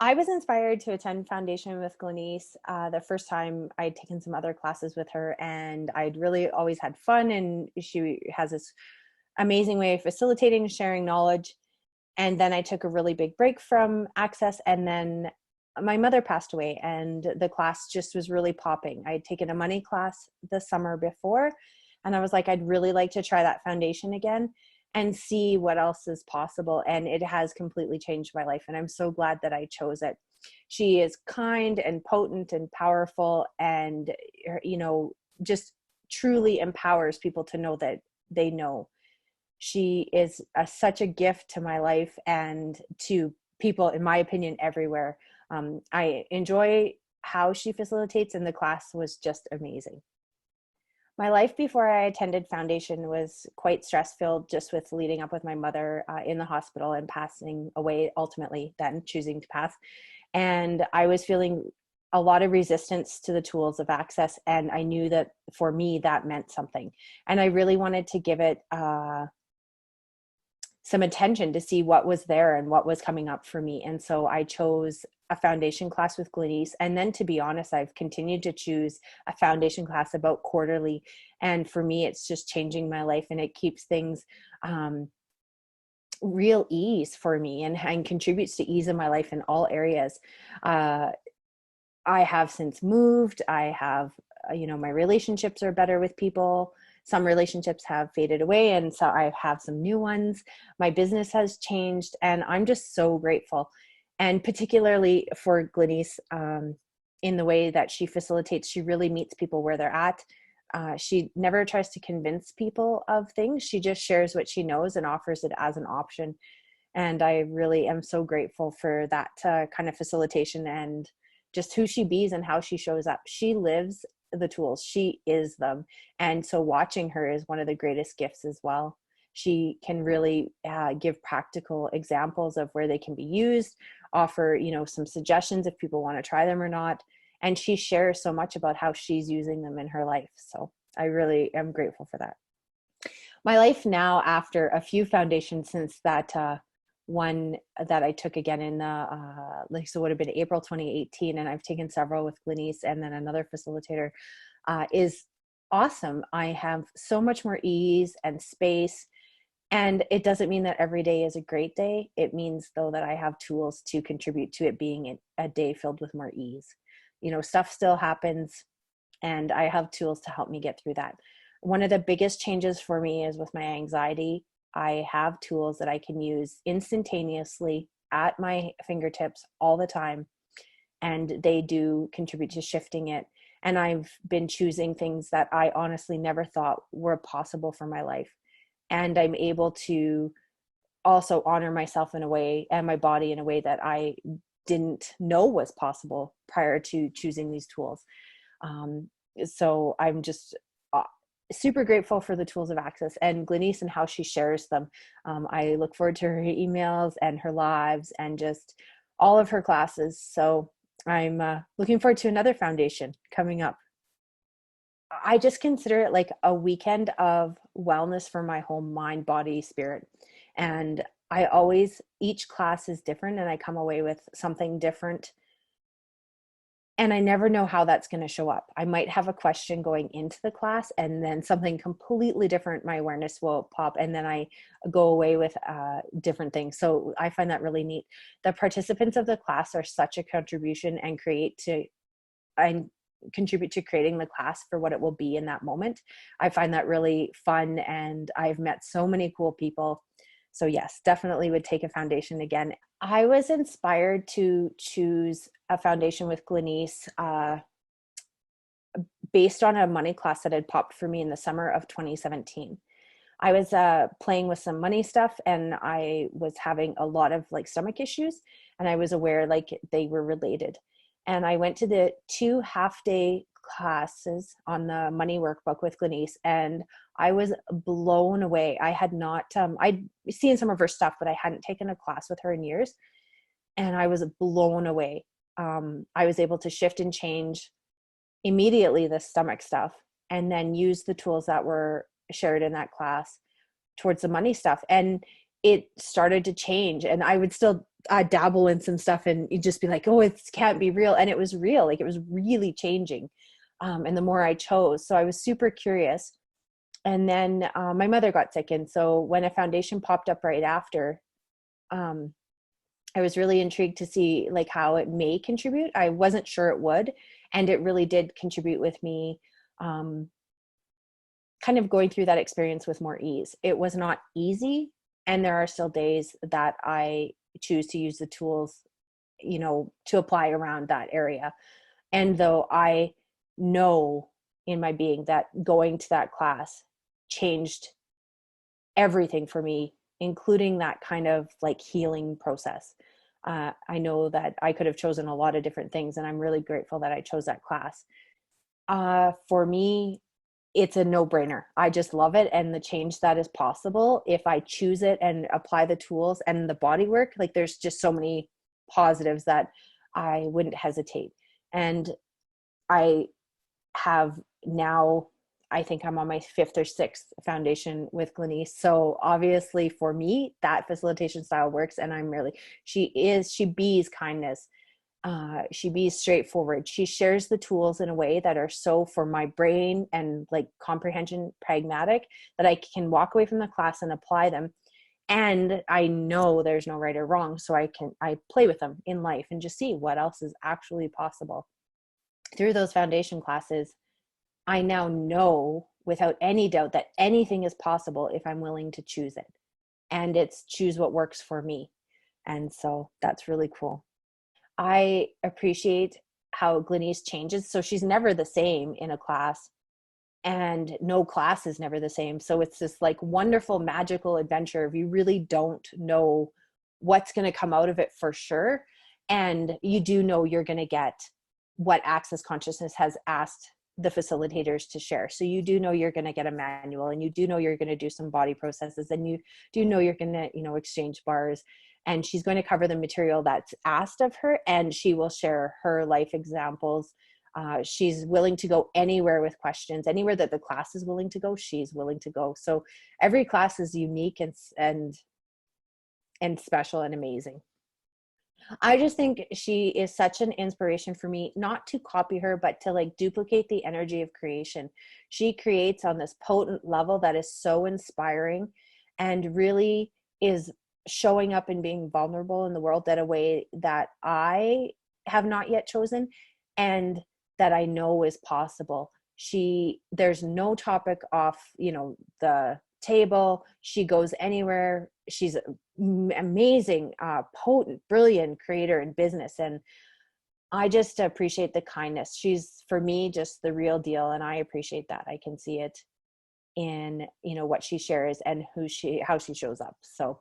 I was inspired to attend foundation with Glenise the first time I'd taken some other classes with her, and I'd really always had fun. And she has this amazing way of facilitating, sharing knowledge. And then I took a really big break from Access, and then my mother passed away, and the class just was really popping. I had taken a money class the summer before, and I was like, I'd really like to try that foundation again and see what else is possible. And it has completely changed my life, and I'm so glad that I chose it. She is kind and potent and powerful, and just truly empowers people to know that they know. She is such a gift to my life and to people, in my opinion, everywhere. I enjoy how she facilitates, and the class was just amazing. My life before I attended foundation was quite stress filled, just with leading up with my mother in the hospital and passing away, ultimately then choosing to pass. And I was feeling a lot of resistance to the tools of Access, and I knew that for me that meant something, and I really wanted to give it some attention to see what was there and what was coming up for me. And so I chose a foundation class with Glenise. And then, to be honest, I've continued to choose a foundation class about quarterly. And for me, it's just changing my life, and it keeps things real ease for me, and contributes to ease in my life in all areas. I have since moved. I have, my relationships are better with people. Some relationships have faded away, and so I have some new ones. My business has changed, and I'm just so grateful. And particularly for Glenise, in the way that she facilitates, she really meets people where they're at. She never tries to convince people of things. She just shares what she knows and offers it as an option. And I really am so grateful for that kind of facilitation, and just who she be and how she shows up. She lives the tools. She is them. And so watching her is one of the greatest gifts as well. She can really give practical examples of where they can be used, offer, some suggestions if people want to try them or not. And she shares so much about how she's using them in her life. So I really am grateful for that. My life now, after a few foundations since that one that I took again in so it would have been April 2018, and I've taken several with Glenise and then another facilitator, is awesome. I have so much more ease and space, and it doesn't mean that every day is a great day. It means, though, that I have tools to contribute to it being a day filled with more ease. Stuff still happens, and I have tools to help me get through that. One of the biggest changes for me is with my anxiety. I have tools that I can use instantaneously at my fingertips all the time, and they do contribute to shifting it. And I've been choosing things that I honestly never thought were possible for my life. And I'm able to also honor myself in a way, and my body in a way, that I didn't know was possible prior to choosing these tools. So I'm just super grateful for the tools of Access and Glenise and how she shares them. I look forward to her emails and her lives and just all of her classes. So I'm looking forward to another foundation coming up. I just consider it like a weekend of wellness for my whole mind, body, spirit. And each class is different, and I come away with something different. And I never know how that's going to show up. I might have a question going into the class, and then something completely different, my awareness will pop, and then I go away with different things. So I find that really neat. The participants of the class are such a contribution and contribute to creating the class for what it will be in that moment. I find that really fun, and I've met so many cool people. So yes, definitely would take a foundation again. I was inspired to choose a foundation with Glenise based on a money class that had popped for me in the summer of 2017. I was playing with some money stuff, and I was having a lot of stomach issues, and I was aware they were related. And I went to the 2 half-day classes on the money workbook with Glenise, and I was blown away. I had not, I'd seen some of her stuff, but I hadn't taken a class with her in years. And I was blown away. I was able to shift and change immediately the stomach stuff, and then use the tools that were shared in that class towards the money stuff. And it started to change, and I would still dabble in some stuff, and you'd just be like, oh, it can't be real. And it was real. Like, it was really changing. And the more I chose, so I was super curious. And then my mother got sick. And so when a foundation popped up right after, um, I was really intrigued to see like how it may contribute. I wasn't sure it would, and it really did contribute with me, um, kind of going through that experience with more ease. It was not easy, and there are still days that I choose to use the tools, to apply around that area. And though I know in my being that going to that class changed everything for me, including that kind of like healing process. I know that I could have chosen a lot of different things, and I'm really grateful that I chose that class. For me, it's a no-brainer. I just love it, and the change that is possible if I choose it and apply the tools and the body work. Like, there's just so many positives that I wouldn't hesitate. And I have now, I think I'm on my 5th or 6th foundation with Glenyce. So obviously for me, that facilitation style works. And she bees kindness. She bees straightforward. She shares the tools in a way that are so for my brain and like comprehension pragmatic, that I can walk away from the class and apply them. And I know there's no right or wrong. So I play with them in life and just see what else is actually possible. Through those foundation classes, I now know without any doubt that anything is possible if I'm willing to choose it. And it's choose what works for me. And so that's really cool. I appreciate how Glenyce changes. So she's never the same in a class, and no class is never the same. So it's this like wonderful, magical adventure. You really don't know what's going to come out of it for sure. And you do know you're going to get what Access Consciousness has asked the facilitators to share. So you do know you're going to get a manual, and you do know you're going to do some body processes, and you do know you're going to, exchange bars. And she's going to cover the material that's asked of her, and she will share her life examples. She's willing to go anywhere with questions. Anywhere that the class is willing to go, she's willing to go. So every class is unique and special and amazing. I just think she is such an inspiration for me, not to copy her, but to like duplicate the energy of creation. She creates on this potent level that is so inspiring, and really is showing up and being vulnerable in the world in a way that I have not yet chosen, and that I know is possible. There's no topic off, the table. She goes anywhere. She's amazing, potent, brilliant creator in business. And I just appreciate the kindness. She's, for me, just the real deal. And I appreciate that. I can see it in, what she shares and how she shows up. So